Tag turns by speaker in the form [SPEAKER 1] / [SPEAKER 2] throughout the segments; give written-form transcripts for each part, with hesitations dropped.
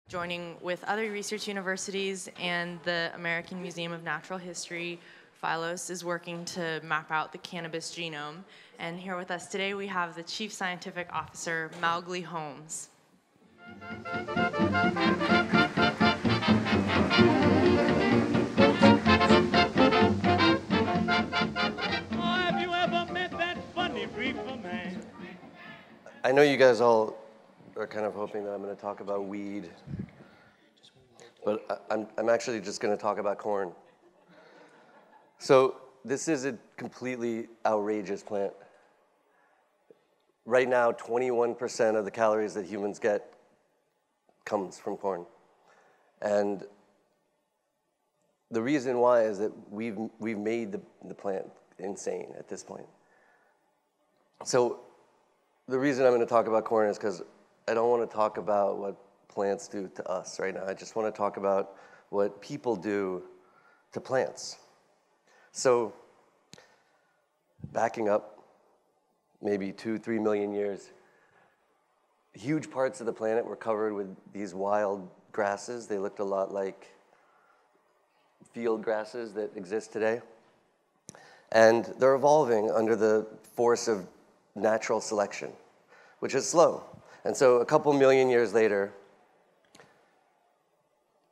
[SPEAKER 1] Joining with other research universities and the American Museum of Natural History, Phylos is working to map out the cannabis genome. And here with us today, we have the Chief Scientific Officer, Mowgli Holmes.
[SPEAKER 2] I know you guys all are kind of hoping that I'm going to talk about weed, but I'm actually just going to talk about corn. So this is a completely outrageous plant. Right now, 21% of the calories that humans get comes from corn. And the reason why is that we've made the plant insane at this point. So the reason I'm going to talk about corn is because I don't want to talk about what plants do to us right now. I just want to talk about what people do to plants. So backing up maybe 2-3 million years, huge parts of the planet were covered with these wild grasses. They looked a lot like field grasses that exist today. And they're evolving under the force of natural selection, which is slow. And so a couple million years later,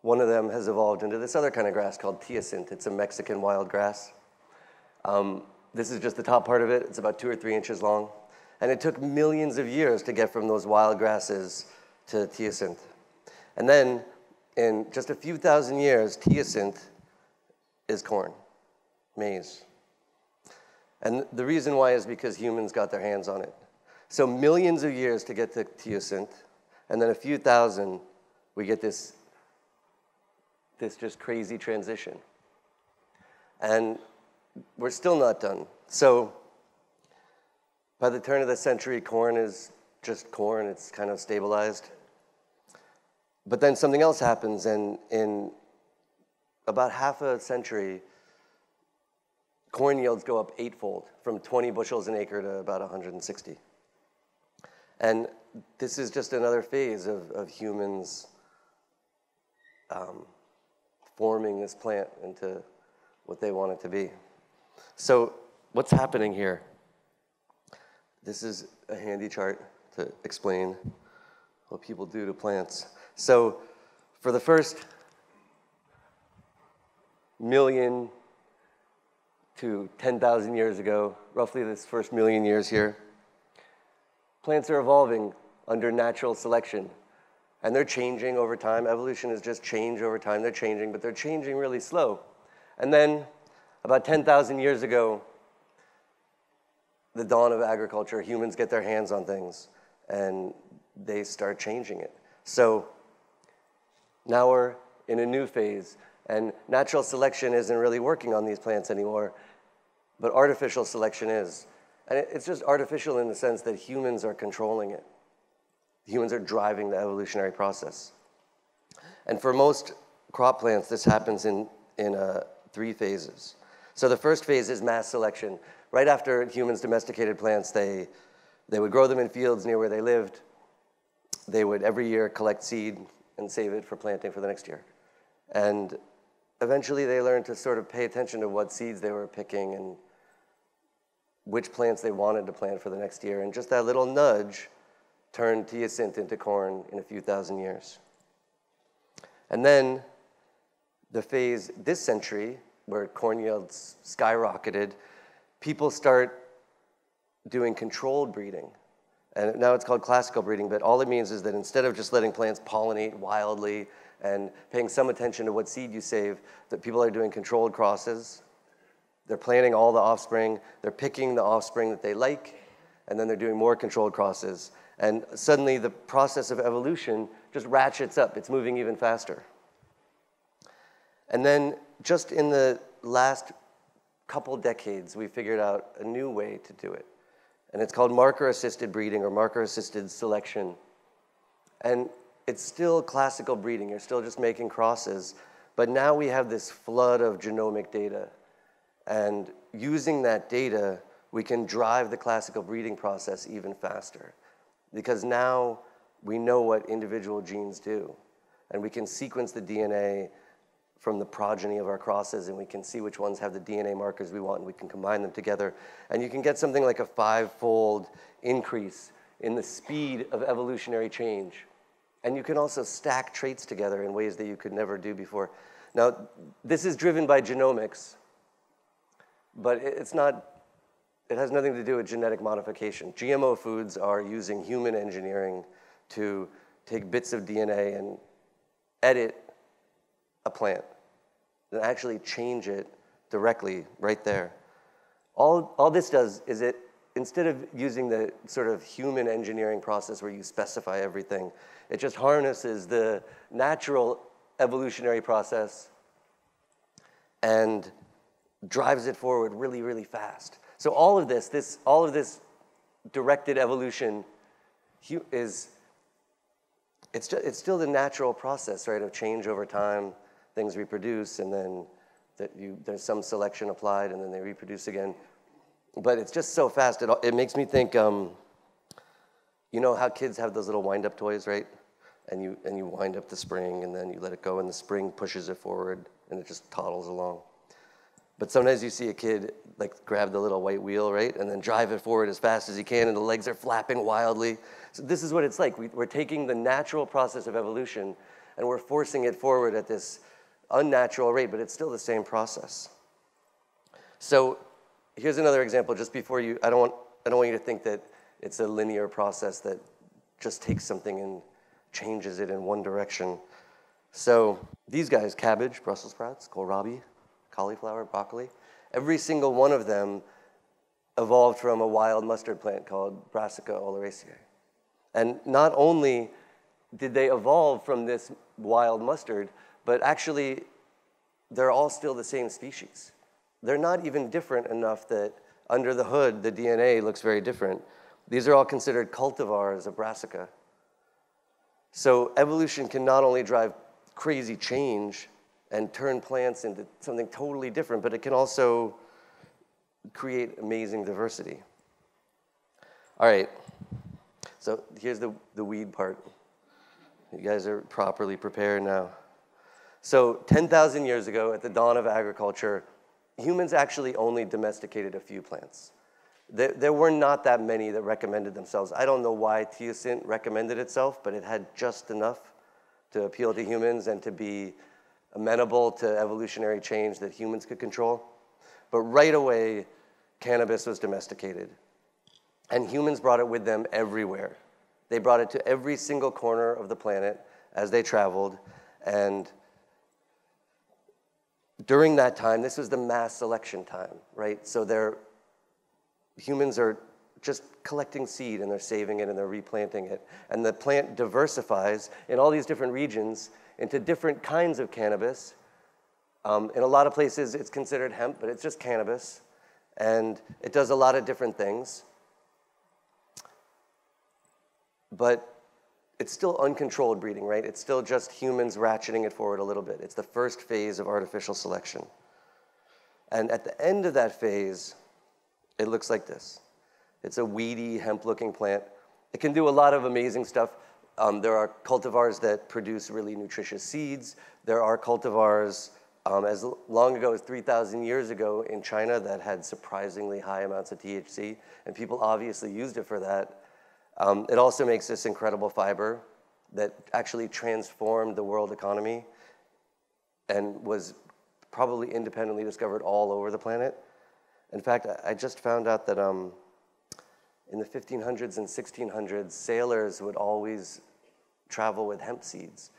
[SPEAKER 2] one of them has evolved into this other kind of grass called teosinte. It's a Mexican wild grass. This is just the top part of it. It's about 2 or 3 inches long. And it took millions of years to get from those wild grasses to teosinte. And then in just a few thousand years, teosinte is corn, maize. And the reason why is because humans got their hands on it. So millions of years to get to teosinte, and then a few thousand, we get this just crazy transition. And we're still not done. So by the turn of the century, corn is just corn. It's kind of stabilized. But then something else happens, and in about half a century, corn yields go up 8-fold, from 20 bushels an acre to about 160. And this is just another phase of humans forming this plant into what they want it to be. So what's happening here? This is a handy chart to explain what people do to plants. So for the first million to 10,000 years ago, roughly this first million years here, plants are evolving under natural selection. And they're changing over time. Evolution is just change over time. They're changing, but they're changing really slow. And then about 10,000 years ago, the dawn of agriculture, humans get their hands on things, and they start changing it. So now we're in a new phase, and natural selection isn't really working on these plants anymore, but artificial selection is. And it's just artificial in the sense that humans are controlling it. Humans are driving the evolutionary process. And for most crop plants, this happens in 3 phases. So the first phase is mass selection. Right after humans domesticated plants, they would grow them in fields near where they lived. They would every year collect seed and save it for planting for the next year. And eventually they learned to sort of pay attention to what seeds they were picking and which plants they wanted to plant for the next year. And just that little nudge turned teosinte into corn in a few thousand years. And then the phase this century, where corn yields skyrocketed, people start doing controlled breeding. And now it's called classical breeding, but all it means is that instead of just letting plants pollinate wildly and paying some attention to what seed you save, that people are doing controlled crosses. They're planting all the offspring, they're picking the offspring that they like, and then they're doing more controlled crosses. And suddenly the process of evolution just ratchets up. It's moving even faster. And then just in the last couple decades, we figured out a new way to do it. And it's called marker-assisted breeding or marker-assisted selection. And it's still classical breeding. You're still just making crosses. But now we have this flood of genomic data. And using that data, we can drive the classical breeding process even faster. Because now we know what individual genes do. and we can sequence the DNA from the progeny of our crosses, and we can see which ones have the DNA markers we want, and we can combine them together. And you can get something like a 5-fold increase in the speed of evolutionary change. And you can also stack traits together in ways that you could never do before. Now, this is driven by genomics, but it has nothing to do with genetic modification. GMO foods are using human engineering to take bits of DNA and edit a plant and actually change it directly right there. All this does is instead of using the sort of human engineering process where you specify everything, it just harnesses the natural evolutionary process and drives it forward really, really fast. So all of this directed evolution it's still the natural process, right, of change over time. Things reproduce, and then there's some selection applied, and then they reproduce again. But it's just so fast. It makes me think, you know how kids have those little wind-up toys, right? And you wind up the spring, and then you let it go, and the spring pushes it forward, and it just toddles along. But sometimes you see a kid like grab the little white wheel, right, and then drive it forward as fast as he can, and the legs are flapping wildly. So this is what it's like. We're taking the natural process of evolution, and we're forcing it forward at this unnatural rate, but it's still the same process. So here's another example. Just before I don't want you to think that it's a linear process that just takes something and changes it in one direction. So these guys, cabbage, Brussels sprouts, kohlrabi, cauliflower, broccoli, every single one of them evolved from a wild mustard plant called Brassica oleracea. And not only did they evolve from this wild mustard, but actually they're all still the same species. They're not even different enough that under the hood the DNA looks very different. These are all considered cultivars of Brassica. So evolution can not only drive crazy change and turn plants into something totally different, but it can also create amazing diversity. All right, so here's the weed part. You guys are properly prepared now. So 10,000 years ago, at the dawn of agriculture, humans actually only domesticated a few plants. There were not that many that recommended themselves. I don't know why teosint recommended itself, but it had just enough to appeal to humans and to be amenable to evolutionary change that humans could control. But right away, cannabis was domesticated. And humans brought it with them everywhere. They brought it to every single corner of the planet as they traveled. And during that time, this was the mass selection time, right? So humans are just collecting seed, and they're saving it, and they're replanting it. And the plant diversifies in all these different regions into different kinds of cannabis. In a lot of places, it's considered hemp, but it's just cannabis. And it does a lot of different things. But it's still uncontrolled breeding, right? It's still just humans ratcheting it forward a little bit. It's the first phase of artificial selection. And at the end of that phase, it looks like this. It's a weedy, hemp-looking plant. It can do a lot of amazing stuff. There are cultivars that produce really nutritious seeds. There are cultivars as long ago as 3,000 years ago in China that had surprisingly high amounts of THC, and people obviously used it for that. It also makes this incredible fiber that actually transformed the world economy and was probably independently discovered all over the planet. In fact, I just found out that in the 1500s and 1600s, sailors would always travel with hemp seeds.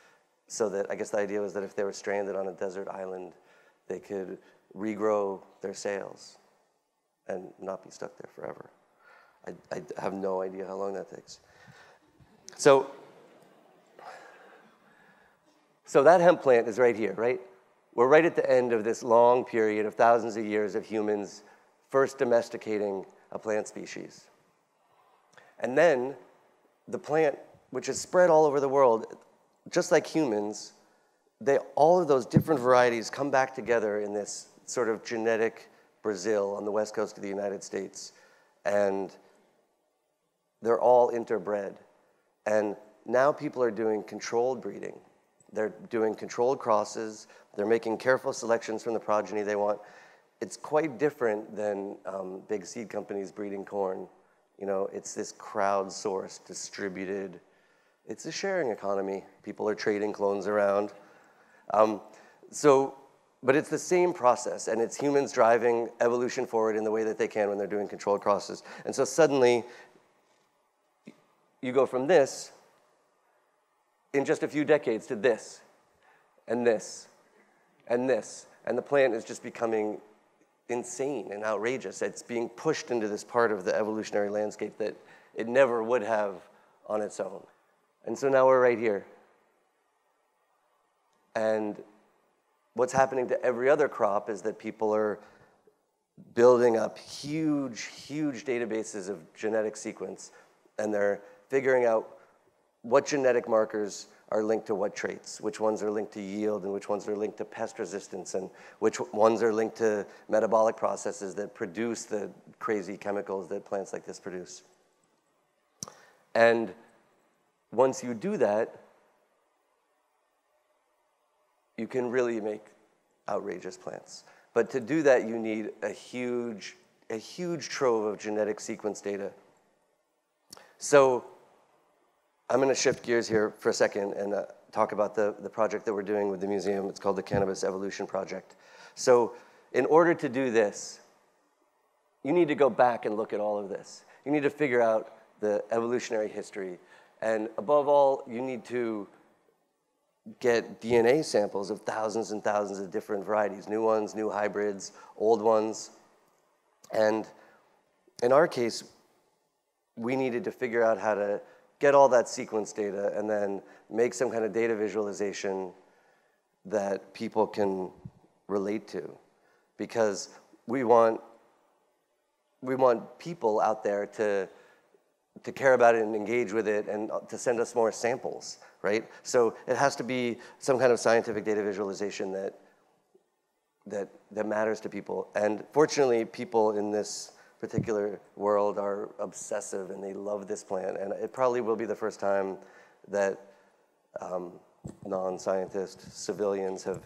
[SPEAKER 2] So that I guess the idea was that if they were stranded on a desert island, they could regrow their sails and not be stuck there forever. I have no idea how long that takes. So that hemp plant is right here, right? We're right at the end of this long period of thousands of years of humans first domesticating a plant species. And then the plant, which is spread all over the world, just like humans, all of those different varieties come back together in this sort of genetic Brazil on the west coast of the United States. And they're all interbred. And now people are doing controlled breeding They're doing controlled crosses. They're making careful selections from the progeny they want. It's quite different than big seed companies breeding corn. You know, it's this crowdsourced, distributed, it's a sharing economy. People are trading clones around. But it's the same process, and it's humans driving evolution forward in the way that they can when they're doing controlled crosses. And so suddenly, you go from this, in just a few decades, to this, and this, and this. And the plant is just becoming insane and outrageous. It's being pushed into this part of the evolutionary landscape that it never would have on its own. And so now we're right here. And what's happening to every other crop is that people are building up huge, huge databases of genetic sequence, and they're figuring out what genetic markers are linked to what traits, which ones are linked to yield, and which ones are linked to pest resistance, and which ones are linked to metabolic processes that produce the crazy chemicals that plants like this produce. And once you do that, you can really make outrageous plants. But to do that, you need a huge trove of genetic sequence data. So I'm going to shift gears here for a second and talk about the project that we're doing with the museum. It's called the Cannabis Evolution Project. So in order to do this, you need to go back and look at all of this. You need to figure out the evolutionary history. And above all, you need to get DNA samples of thousands and thousands of different varieties, new ones, new hybrids, old ones. And in our case, we needed to figure out how to get all that sequence data and then make some kind of data visualization that people can relate to. Because we want people out there to care about it and engage with it and to send us more samples, right? So it has to be some kind of scientific data visualization that matters to people. And fortunately, people in this particular world are obsessive and they love this plant. And it probably will be the first time that non-scientists, civilians have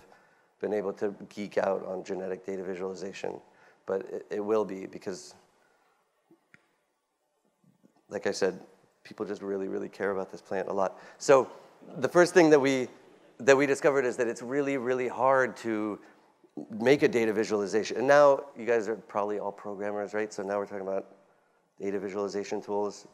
[SPEAKER 2] been able to geek out on genetic data visualization. But it will be because, like I said, people just really, really care about this plant a lot. So the first thing that we discovered is that it's really, really hard to make a data visualization. And now you guys are probably all programmers, right? So now we're talking about data visualization tools.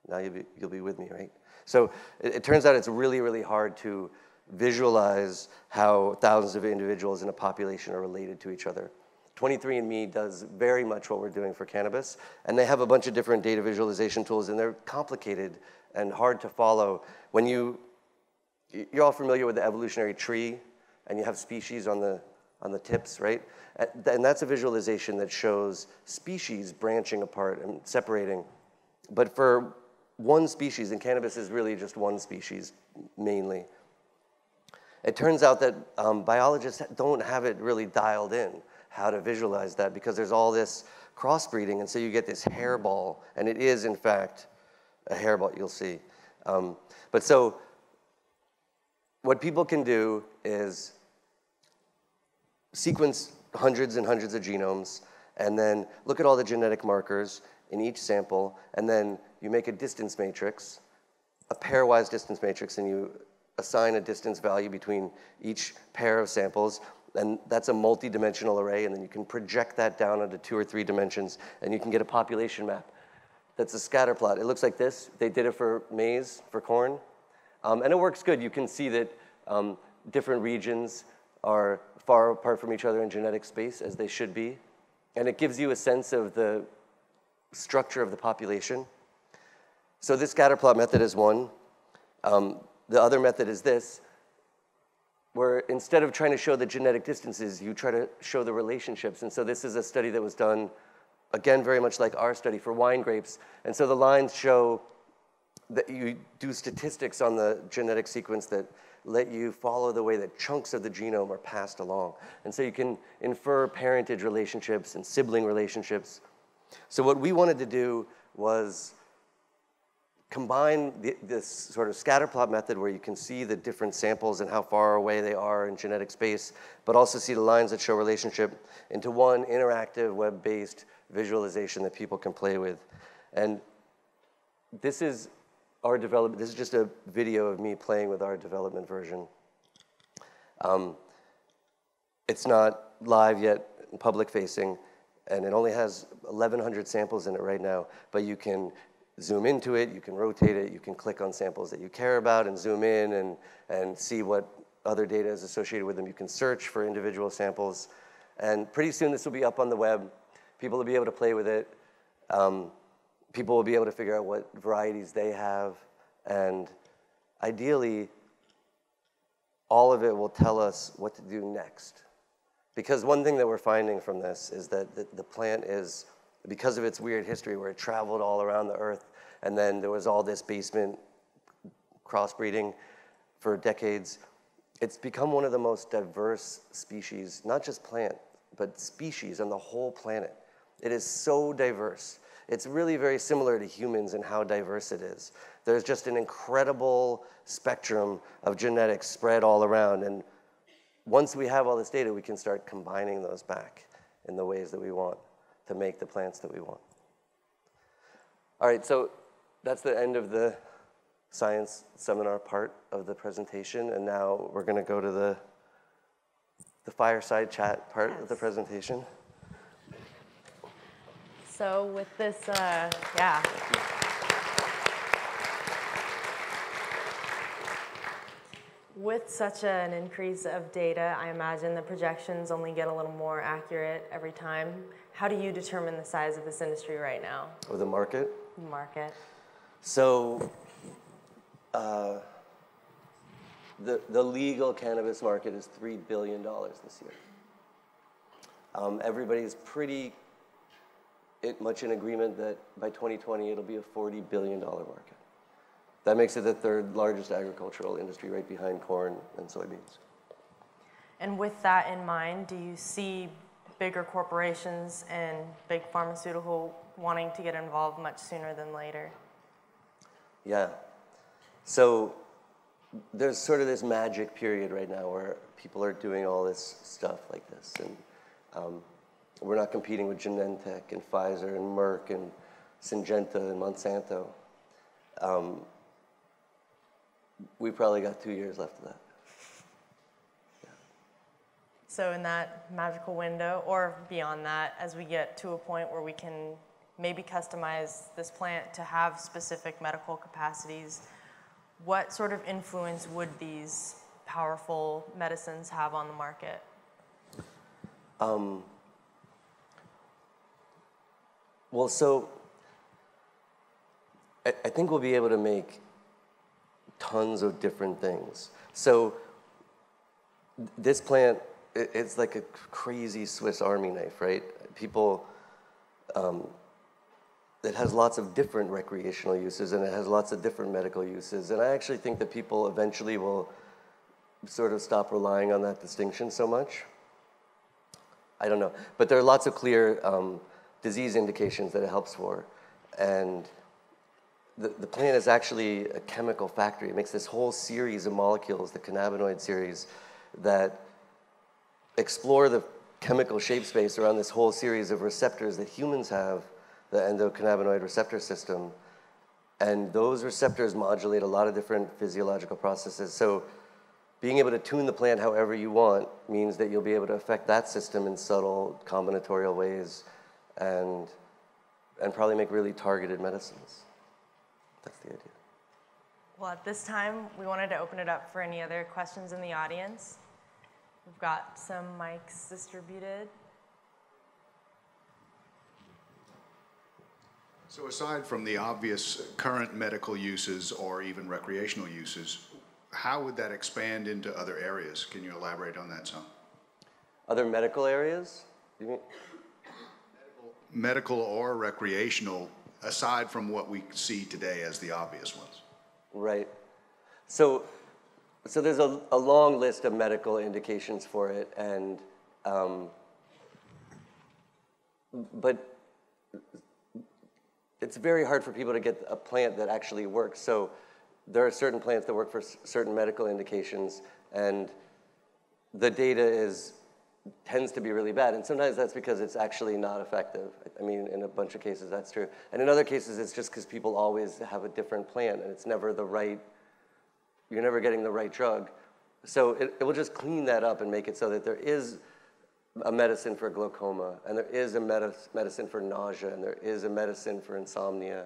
[SPEAKER 2] Now you'll be with me, right? So it turns out it's really, really hard to visualize how thousands of individuals in a population are related to each other. 23andMe does very much what we're doing for cannabis, and they have a bunch of different data visualization tools, and they're complicated and hard to follow. When you're all familiar with the evolutionary tree, and you have species on the tips, right? And that's a visualization that shows species branching apart and separating. But for one species, and cannabis is really just one species mainly, it turns out that biologists don't have it really dialed in how to visualize that because there's all this crossbreeding, and so you get this hairball, and it is, in fact, a hairball, you'll see. But so what people can do is sequence hundreds and hundreds of genomes, and then look at all the genetic markers in each sample, and then you make a distance matrix, a pairwise distance matrix, and you assign a distance value between each pair of samples, and that's a multi-dimensional array, and then you can project that down onto 2 or 3 dimensions, and you can get a population map. That's a scatter plot. It looks like this. They did it for maize, for corn, and it works good. You can see that different regions are far apart from each other in genetic space, as they should be. And it gives you a sense of the structure of the population. So this scatterplot method is one. The other method is this, where instead of trying to show the genetic distances, you try to show the relationships. And so this is a study that was done, again, very much like our study for wine grapes. And so the lines show that you do statistics on the genetic sequence that let you follow the way that chunks of the genome are passed along. And so you can infer parentage relationships and sibling relationships. So what we wanted to do was combine this sort of scatter plot method where you can see the different samples and how far away they are in genetic space, but also see the lines that show relationship into one interactive web-based visualization that people can play with. And this is our development. This is just a video of me playing with our development version. It's not live yet, public facing, and it only has 1,100 samples in it right now, but you can zoom into it, you can rotate it, you can click on samples that you care about and zoom in and see what other data is associated with them. You can search for individual samples. And pretty soon this will be up on the web. People will be able to play with it. People will be able to figure out what varieties they have. And ideally, all of it will tell us what to do next. Because one thing that we're finding from this is that the plant is, because of its weird history where it traveled all around the earth, and then there was all this basement crossbreeding for decades, it's become one of the most diverse species, not just plant, but species on the whole planet. It is so diverse. It's really very similar to humans in how diverse it is. There's just an incredible spectrum of genetics spread all around, and once we have all this data, we can start combining those back in the ways that we want to make the plants that we want. All right, so that's the end of the science seminar part of the presentation, and now we're going to go to the fireside chat part of the presentation.
[SPEAKER 1] So with this, with such an increase of data, I imagine the projections only get a little more accurate every time. How do you determine the size of this industry right now?
[SPEAKER 2] Of the market?
[SPEAKER 1] The market.
[SPEAKER 2] So the legal cannabis market is $3 billion this year. Everybody's pretty much in agreement that by 2020 it'll be a $40 billion market. That makes it the third largest agricultural industry, right behind corn and soybeans.
[SPEAKER 1] And with that in mind, do you see bigger corporations and big pharmaceutical wanting to get involved much sooner than later?
[SPEAKER 2] Yeah. So there's sort of this magic period right now where people are doing all this stuff like this. And we're not competing with Genentech and Pfizer and Merck and Syngenta and Monsanto. We've probably got 2 years left of that. Yeah.
[SPEAKER 1] So in that magical window, or beyond that, as we get to a point where we can maybe customize this plant to have specific medical capacities, what sort of influence would these powerful medicines have on the market?
[SPEAKER 2] Well, so I think we'll be able to make tons of different things. So this plant, it's like a crazy Swiss Army knife, right? People, it has lots of different recreational uses, and it has lots of different medical uses. And I actually think that people eventually will sort of stop relying on that distinction so much. I don't know. But there are lots of clear disease indications that it helps for. And the plant is actually a chemical factory. It makes this whole series of molecules, the cannabinoid series, that explore the chemical shape space around this whole series of receptors that humans have, the endocannabinoid receptor system. And those receptors modulate a lot of different physiological processes. So being able to tune the plant however you want means that you'll be able to affect that system in subtle combinatorial ways and probably make really targeted medicines. That's the idea.
[SPEAKER 1] Well, at this time, we wanted to open it up for any other questions in the audience. We've got some mics distributed.
[SPEAKER 3] So aside from the obvious current medical uses or even recreational uses, how would that expand into other areas? Can you elaborate on that some?
[SPEAKER 2] Other medical areas? You mean?
[SPEAKER 3] Medical or recreational, aside from what we see today as the obvious ones.
[SPEAKER 2] Right. So there's a long list of medical indications for it, and but it's very hard for people to get a plant that actually works. So there are certain plants that work for certain medical indications, and the data tends to be really bad. And sometimes that's because it's actually not effective. I mean, in a bunch of cases, that's true. And in other cases, it's just because people always have a different plant, and it's never you're never getting the right drug. So it will just clean that up and make it so that there is a medicine for glaucoma, and there is a medicine for nausea, and there is a medicine for insomnia,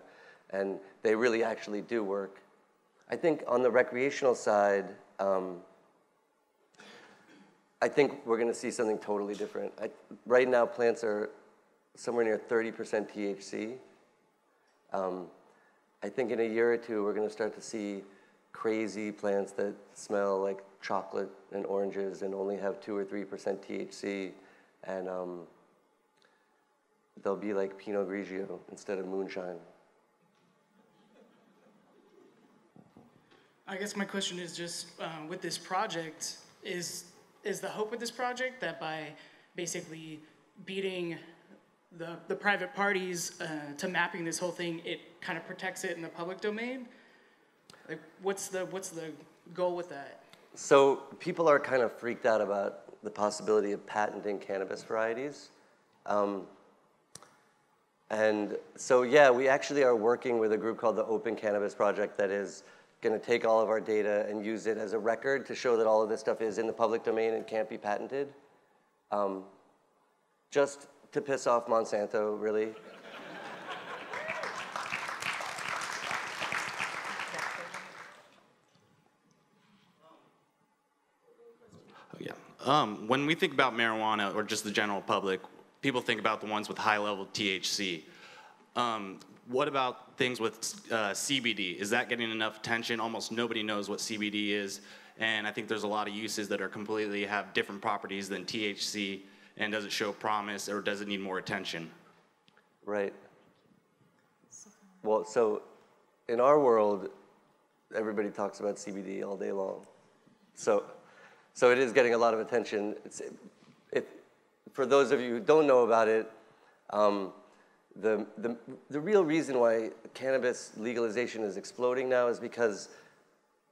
[SPEAKER 2] and they really actually do work. I think on the recreational side, I think we're going to see something totally different. Right now, plants are somewhere near 30% THC. I think in a year or two, we're going to start to see crazy plants that smell like chocolate and oranges and only have 2 or 3% THC, and they'll be like Pinot Grigio instead of moonshine.
[SPEAKER 4] I guess my question is just, with this project, is the hope with this project that by basically beating the private parties to mapping this whole thing, it kind of protects it in the public domain? Like, what's the goal with that?
[SPEAKER 2] So people are kind of freaked out about the possibility of patenting cannabis varieties. And so, yeah, we actually are working with a group called the Open Cannabis Project that is going to take all of our data and use it as a record to show that all of this stuff is in the public domain and can't be patented. Just to piss off Monsanto, really.
[SPEAKER 5] When we think about marijuana or just the general public, people think about the ones with high-level THC. What about things with CBD? Is that getting enough attention? Almost nobody knows what CBD is, and I think there's a lot of uses that are completely have different properties than THC, and does it show promise or does it need more attention?
[SPEAKER 2] Right. Well, so in our world, everybody talks about CBD all day long. So it is getting a lot of attention. For those of you who don't know about it, the real reason why cannabis legalization is exploding now is because,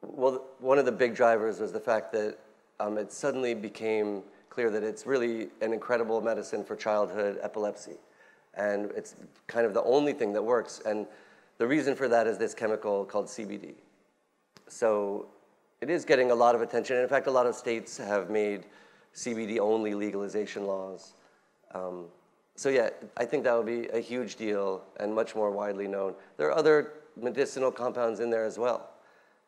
[SPEAKER 2] well, one of the big drivers was the fact that it suddenly became clear that it's really an incredible medicine for childhood epilepsy. And it's kind of the only thing that works. And the reason for that is this chemical called CBD. So it is getting a lot of attention. And in fact, a lot of states have made CBD-only legalization laws. So yeah, I think that would be a huge deal and much more widely known. There are other medicinal compounds in there as well.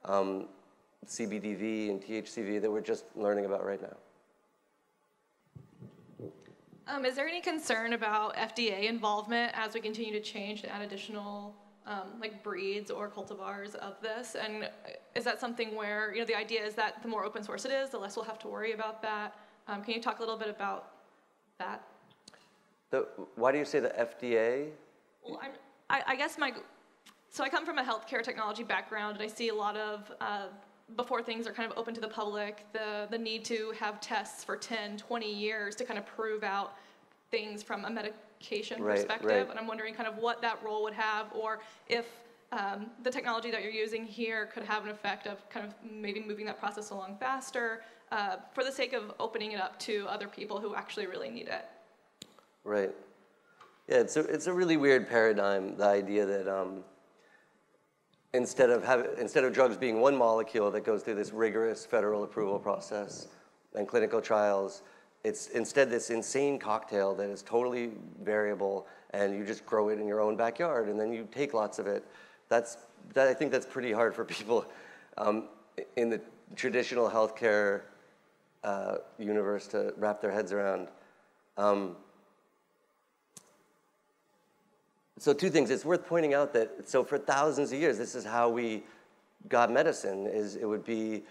[SPEAKER 2] CBDV and THCV that we're just learning about right now.
[SPEAKER 6] Is there any concern about FDA involvement as we continue to change and add additional like breeds or cultivars of this? And is that something where, the idea is that the more open source it is, the less we'll have to worry about that? Can you talk a little bit about that?
[SPEAKER 2] Why do you say the FDA?
[SPEAKER 6] Well, I guess so I come from a healthcare technology background, and I see a lot of, before things are kind of open to the public, the need to have tests for 10, 20 years to kind of prove out things from a medication perspective.
[SPEAKER 2] Right.
[SPEAKER 6] And I'm wondering kind of what that role would have, or if the technology that you're using here could have an effect of kind of maybe moving that process along faster for the sake of opening it up to other people who actually really need it.
[SPEAKER 2] Right. Yeah, it's a really weird paradigm, the idea that instead of drugs being one molecule that goes through this rigorous federal approval process and clinical trials, it's instead this insane cocktail that is totally variable, and you just grow it in your own backyard, and then you take lots of it. I think that's pretty hard for people in the traditional healthcare universe to wrap their heads around. So two things. It's worth pointing out that, so for thousands of years, this is how we got medicine, is it would be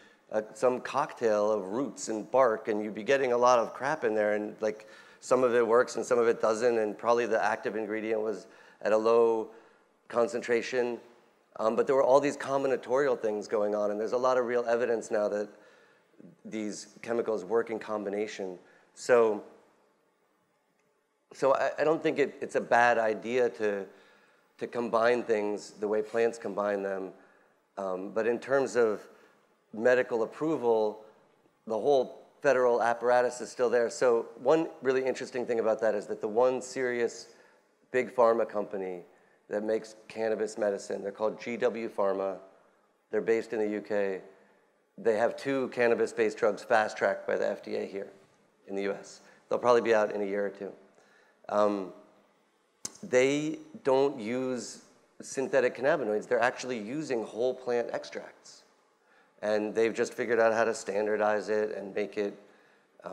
[SPEAKER 2] some cocktail of roots and bark, and you'd be getting a lot of crap in there, and like some of it works and some of it doesn't, and probably the active ingredient was at a low concentration. But there were all these combinatorial things going on, and there's a lot of real evidence now that these chemicals work in combination. So I don't think it's a bad idea to to combine things the way plants combine them. But in terms of medical approval, the whole federal apparatus is still there. So one really interesting thing about that is that the one serious big pharma company that makes cannabis medicine, they're called GW Pharma. They're based in the UK. They have 2 cannabis-based drugs fast-tracked by the FDA here in the US. They'll probably be out in a year or 2. They don't use synthetic cannabinoids. They're actually using whole plant extracts. And they've just figured out how to standardize it and make it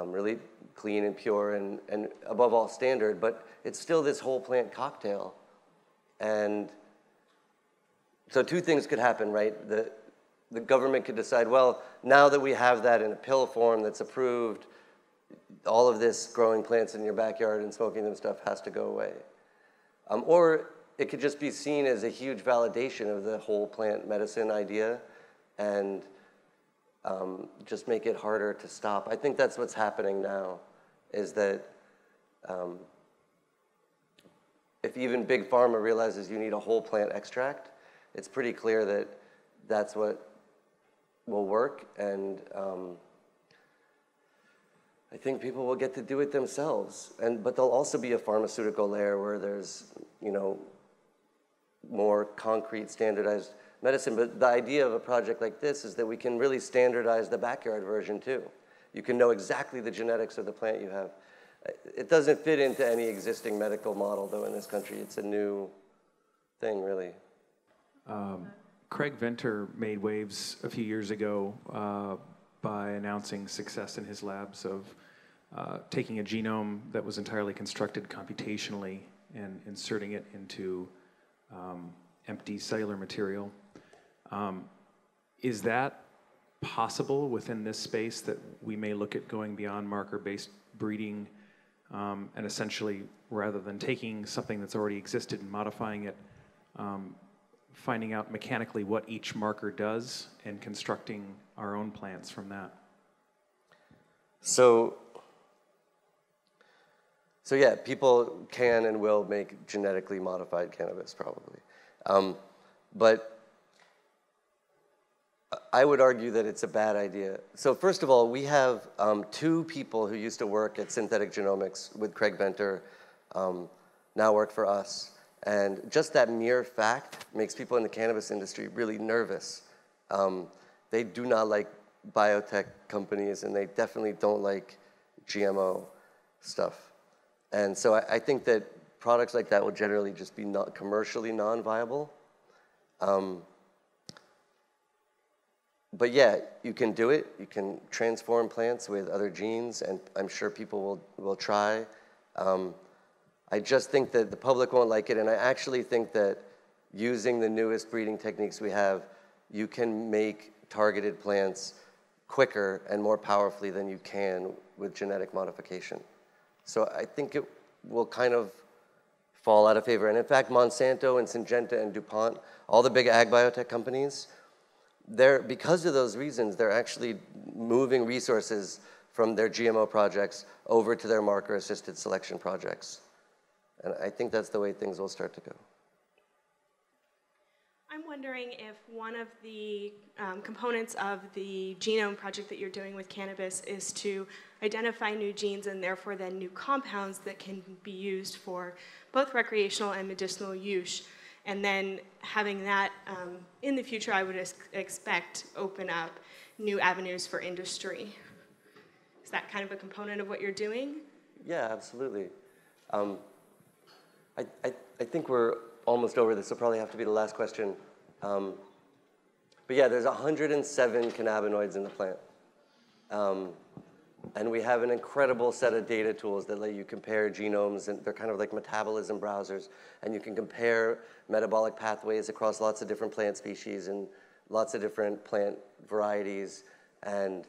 [SPEAKER 2] really clean and pure and above all standard, but it's still this whole plant cocktail. And so 2 things could happen, right? The government could decide, well, now that we have that in a pill form that's approved, all of this growing plants in your backyard and smoking them stuff has to go away. Or it could just be seen as a huge validation of the whole plant medicine idea and just make it harder to stop. I think that's what's happening now, is that if even big pharma realizes you need a whole plant extract, it's pretty clear that that's what will work, and I think people will get to do it themselves. But there'll also be a pharmaceutical layer where there's, more concrete, standardized medicine. But the idea of a project like this is that we can really standardize the backyard version too. You can know exactly the genetics of the plant you have. It doesn't fit into any existing medical model, though, in this country. It's a new thing, really.
[SPEAKER 7] Craig Venter made waves a few years ago by announcing success in his labs of taking a genome that was entirely constructed computationally and inserting it into empty cellular material. Is that possible within this space, that we may look at going beyond marker-based breeding and essentially, rather than taking something that's already existed and modifying it, finding out mechanically what each marker does and constructing our own plants from that?
[SPEAKER 2] So yeah, people can and will make genetically modified cannabis, probably. But I would argue that it's a bad idea. So first of all, we have 2 people who used to work at Synthetic Genomics with Craig Venter, now work for us. And just that mere fact makes people in the cannabis industry really nervous. They do not like biotech companies, and they definitely don't like GMO stuff. And so I think that products like that will generally just be not commercially non-viable. But yeah, you can do it. You can transform plants with other genes, and I'm sure people will try. I just think that the public won't like it, and I actually think that using the newest breeding techniques we have, you can make targeted plants quicker and more powerfully than you can with genetic modification. So I think it will kind of fall out of favor. And in fact, Monsanto and Syngenta and DuPont, all the big ag biotech companies, because of those reasons, they're actually moving resources from their GMO projects over to their marker-assisted selection projects. And I think that's the way things will start to go.
[SPEAKER 8] I'm wondering if one of the components of the genome project that you're doing with cannabis is to identify new genes and therefore then new compounds that can be used for both recreational and medicinal use. And then having that in the future, I would expect open up new avenues for industry. Is that kind of a component of what you're doing?
[SPEAKER 2] Yeah, absolutely. I think we're almost over this. Will probably have to be the last question. But yeah, there's 107 cannabinoids in the plant. And we have an incredible set of data tools that let you compare genomes, and they're kind of like metabolism browsers. And you can compare metabolic pathways across lots of different plant species and lots of different plant varieties, and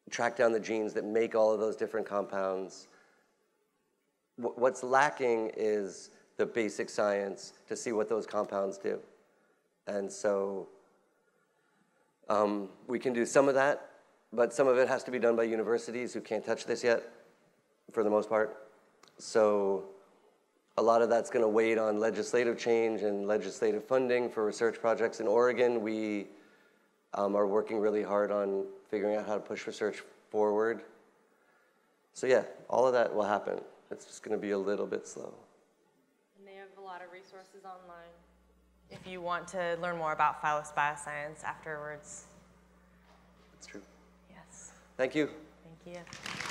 [SPEAKER 2] track down the genes that make all of those different compounds. What's lacking is the basic science to see what those compounds do. And so we can do some of that, but some of it has to be done by universities who can't touch this yet, for the most part. So a lot of that's going to wait on legislative change and legislative funding for research projects in Oregon. We are working really hard on figuring out how to push research forward. So yeah, all of that will happen. It's just going to be a little bit slow.
[SPEAKER 1] And they have a lot of resources online if you want to learn more about Phylos Bioscience afterwards.
[SPEAKER 2] That's true.
[SPEAKER 1] Yes.
[SPEAKER 2] Thank you.
[SPEAKER 1] Thank you.